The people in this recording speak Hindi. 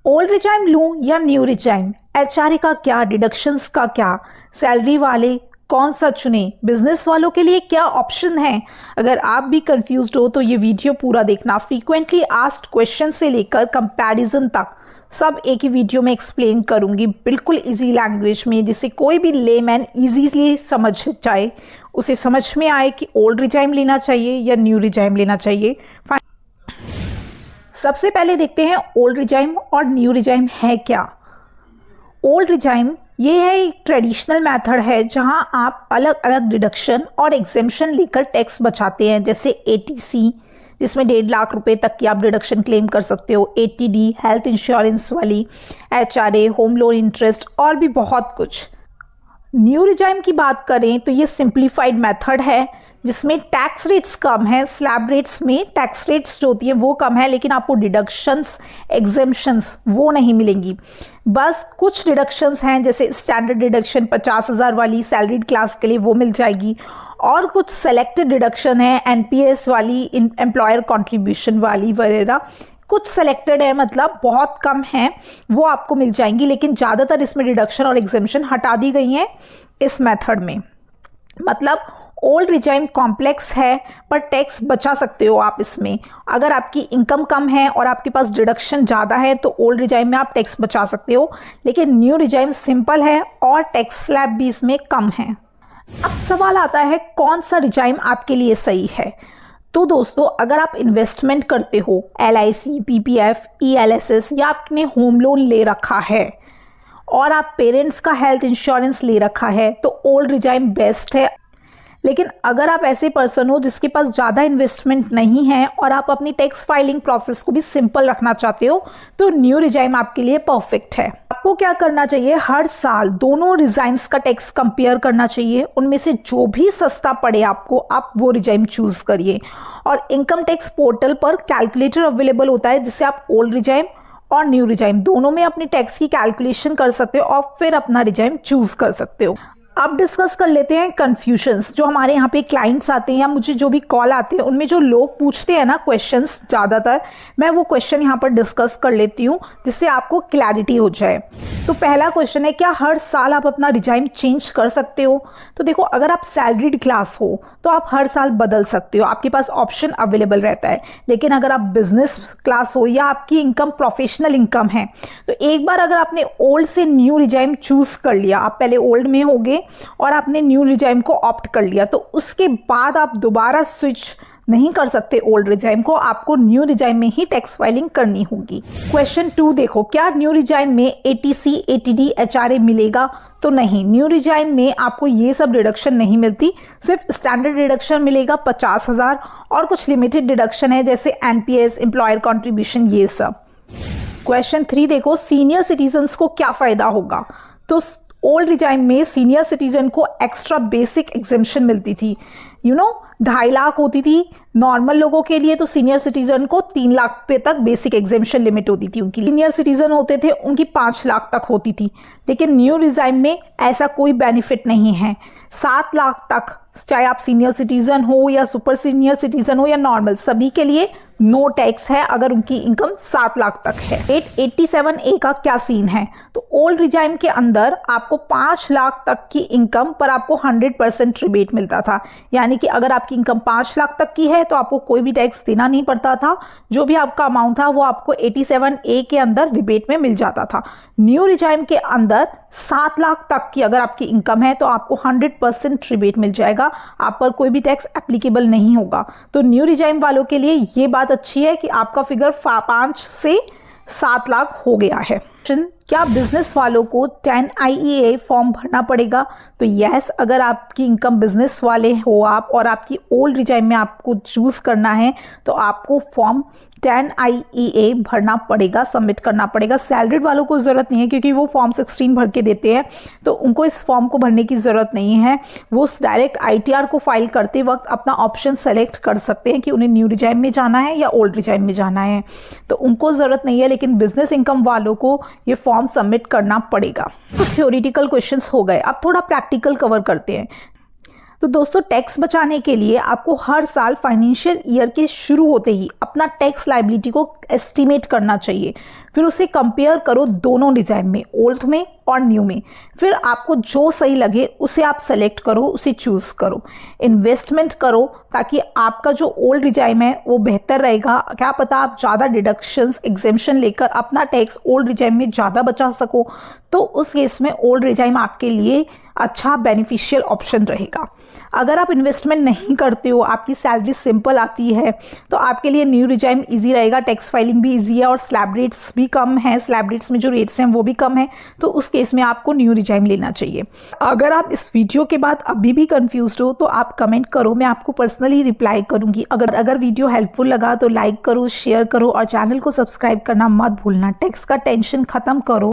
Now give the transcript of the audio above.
ओल्ड रिजाइम लूँ या न्यू रिजाइम, एचआरए का क्या, डिडक्शंस का क्या, सैलरी वाले कौन सा चुने, बिजनेस वालों के लिए क्या ऑप्शन है। अगर आप भी कंफ्यूज्ड हो तो ये वीडियो पूरा देखना। फ्रीक्वेंटली आस्क्ड क्वेश्चन से लेकर कंपैरिजन तक सब एक ही वीडियो में एक्सप्लेन करूंगी, बिल्कुल इजी लैंग्वेज में, जिससे कोई भी लेमैन इजीली समझ जाए, उसे समझ में आए कि ओल्ड रिजाइम लेना चाहिए या न्यू रिजाइम लेना चाहिए। सबसे पहले देखते हैं ओल्ड रिजाइम और न्यू रिजाइम है क्या। ओल्ड रिजाइम ये है एक ट्रेडिशनल मेथड है जहां आप अलग अलग डिडक्शन और एग्जेम्पशन लेकर टैक्स बचाते हैं, जैसे एटीसी जिसमें 1.5 लाख रुपए तक की आप डिडक्शन क्लेम कर सकते हो, एटीडी हेल्थ इंश्योरेंस वाली, एचआरए होम लोन इंटरेस्ट और भी बहुत कुछ। न्यू रिजाइम की बात करें तो ये सिंप्लीफाइड मेथड है जिसमें टैक्स रेट्स कम है, स्लैब रेट्स में टैक्स रेट्स जो होती है वो कम है, लेकिन आपको डिडक्शंस एग्जेम्पशंस वो नहीं मिलेंगी। बस कुछ डिडक्शंस हैं, जैसे स्टैंडर्ड डिडक्शन 50,000 वाली सैलरीड क्लास के लिए वो मिल जाएगी, और कुछ सेलेक्टेड डिडक्शन है एनपीएस वाली, एम्प्लॉयर कंट्रीब्यूशन वाली वगैरह, कुछ सेलेक्टेड है, मतलब बहुत कम है, वो आपको मिल जाएंगी। लेकिन ज़्यादातर इसमें डिडक्शन और एग्जेम्पशन हटा दी गई हैं इस मेथड में। मतलब ओल्ड रिजाइम कॉम्प्लेक्स है पर टैक्स बचा सकते हो आप इसमें। अगर आपकी इनकम कम है और आपके पास डिडक्शन ज़्यादा है तो ओल्ड रिजाइम में आप टैक्स बचा सकते हो, लेकिन न्यू रिजाइम सिंपल है और टैक्स स्लैब भी इसमें कम है। अब सवाल आता है कौन सा रिजाइम आपके लिए सही है। तो दोस्तों, अगर आप इन्वेस्टमेंट करते हो, एलआईसी, पीपीएफ, ईएलएसएस, या आपने होम लोन ले रखा है और आप पेरेंट्स का हेल्थ इंश्योरेंस ले रखा है, तो ओल्ड रिजाइम बेस्ट है। लेकिन अगर आप ऐसे पर्सन हो जिसके पास ज़्यादा इन्वेस्टमेंट नहीं है और आप अपनी टैक्स फाइलिंग प्रोसेस को भी सिंपल रखना चाहते हो, तो न्यू रिजाइम आपके लिए परफेक्ट है। आपको क्या करना चाहिए, हर साल दोनों रिजाइम्स का टैक्स कंपेयर करना चाहिए, उनमें से जो भी सस्ता पड़े आपको, आप वो रिजाइम चूज करिए। और इनकम टैक्स पोर्टल पर कैलकुलेटर अवेलेबल होता है जिससे आप ओल्ड रिजाइम और न्यू रिजाइम दोनों में अपनी टैक्स की कैलकुलेशन कर सकते हो और फिर अपना रिजाइम चूज कर सकते हो। अब डिस्कस कर लेते हैं कन्फ्यूजन्स जो हमारे यहाँ पे क्लाइंट्स आते हैं या मुझे जो भी कॉल आते हैं, उनमें जो लोग पूछते हैं ना क्वेश्चंस, ज़्यादातर मैं वो क्वेश्चन यहाँ पर डिस्कस कर लेती हूँ जिससे आपको क्लैरिटी हो जाए। तो पहला क्वेश्चन है, क्या हर साल आप अपना रिजाइम चेंज कर सकते हो। तो देखो, अगर आप सैलरीड क्लास हो तो आप हर साल बदल सकते हो, आपके पास ऑप्शन अवेलेबल रहता है। लेकिन अगर आप बिजनेस क्लास हो या आपकी इनकम प्रोफेशनल इनकम है, तो एक बार अगर आपने ओल्ड से न्यू रिजाइम चूज कर लिया, आप पहले ओल्ड में होगे और आपने न्यू रिजाइम को ऑप्ट कर लिया, तो उसके बाद आप दोबारा स्विच नहीं कर सकते ओल्ड रिजाइम को, आपको न्यू रिजाइम में ही टैक्स फाइलिंग करनी होगी। क्वेश्चन 2 देखो, क्या न्यू रिजाइम में एटीसी, एटीडी, एचआरए मिलेगा। तो नहीं, न्यू रिजाइम में आपको ये सब डिडक्शन नहीं मिलती, सिर्फ स्टैंडर्ड डिडक्शन मिलेगा 50,000 और कुछ लिमिटेड डिडक्शन है जैसे एनपीएस, एम्प्लॉयर कंट्रीब्यूशन, ये सब। क्वेश्चन 3 देखो, सीनियर सिटीजन्स को क्या फायदा होगा। तो ओल्ड रिजाइम में सीनियर सिटीजन को एक्स्ट्रा बेसिक एग्जेम्पशन मिलती थी, 2.5 लाख होती थी नॉर्मल लोगों के लिए, तो सीनियर सिटीजन को 3 लाख रुपए तक बेसिक एग्जेम्पशन लिमिट होती थी उनकी। सीनियर सिटीजन होते थे उनकी 5 लाख तक होती थी। लेकिन न्यू रिजाइम में ऐसा कोई बेनिफिट नहीं है, 7 लाख तक, चाहे आप सीनियर सिटीजन हो या सुपर सीनियर सिटीजन हो या नॉर्मल, सभी के लिए नो टैक्स है अगर उनकी इनकम 7 लाख तक है। 887A का क्या सीन है। तो ओल्ड रिजाइम के अंदर आपको 5 लाख तक की इनकम पर आपको 100% रिबेट मिलता था, यानी कि अगर आपकी इनकम 5 लाख तक की है तो आपको कोई भी टैक्स देना नहीं पड़ता था, जो भी आपका अमाउंट था वो आपको 87A के अंदर रिबेट में मिल जाता था। न्यू रिजाइम के अंदर 7 लाख तक की अगर आपकी इनकम है तो आपको 100% रिबेट मिल जाएगा, आप पर कोई भी टैक्स एप्लीकेबल नहीं होगा। तो न्यू रिजाइम वालों के लिए ये बात अच्छी है कि आपका फिगर 5 से 7 लाख हो गया है। क्या बिजनेस वालों को 10IEA फॉर्म भरना पड़ेगा। तो यस, अगर आपकी इनकम बिजनेस वाले हो आप और आपकी ओल्ड रिजाइम में आपको चूज करना है तो आपको फॉर्म 10IEA भरना पड़ेगा, सबमिट करना पड़ेगा। सैलरीड वालों को ज़रूरत नहीं है क्योंकि वो फॉर्म 16 भर के देते हैं, तो उनको इस फॉर्म को भरने की ज़रूरत नहीं है। वो डायरेक्ट ITR को फाइल करते वक्त अपना ऑप्शन सेलेक्ट कर सकते हैं कि उन्हें न्यू रिजाइम में जाना है या ओल्ड रिजाइम में जाना है, तो उनको ज़रूरत नहीं है। लेकिन बिजनेस इनकम वालों को ये फॉर्म सबमिट करना पड़ेगा। तो थ्योरेटिकल क्वेश्चंस हो गए, अब थोड़ा प्रैक्टिकल कवर करते हैं। तो दोस्तों टैक्स बचाने के लिए आपको हर साल फाइनेंशियल ईयर के शुरू होते ही अपना टैक्स लायबिलिटी को एस्टिमेट करना चाहिए। फिर उसे कंपेयर करो दोनों डिजाइन में, ओल्ड में और न्यू में। फिर आपको जो सही लगे उसे आप सेलेक्ट करो, उसे चूज करो। इन्वेस्टमेंट करो ताकि आपका जो ओल्ड डिजाइन है वो बेहतर रहेगा। क्या पता आप ज़्यादा डिडक्शंस एग्जेम्पशन लेकर अपना टैक्स ओल्ड डिजाइन में ज़्यादा बचा सको, तो उस केस में ओल्ड डिजाइन आपके लिए अच्छा बेनिफिशियल ऑप्शन रहेगा। अगर आप इन्वेस्टमेंट नहीं करते हो, आपकी सैलरी सिंपल आती है, तो आपके लिए न्यू रिजाइम इजी रहेगा। टैक्स फाइलिंग भी इजी है और स्लैब रेट्स भी कम है, स्लैब रेट्स में जो रेट्स हैं वो भी कम है, तो उस केस में आपको न्यू रिजाइम लेना चाहिए। अगर आप इस वीडियो के बाद अभी भी कंफ्यूज्ड हो तो आप कमेंट करो, मैं आपको पर्सनली रिप्लाई करूंगी। अगर वीडियो हेल्पफुल लगा तो लाइक करो, शेयर करो और चैनल को सब्सक्राइब करना मत भूलना। टैक्स का टेंशन खत्म करो।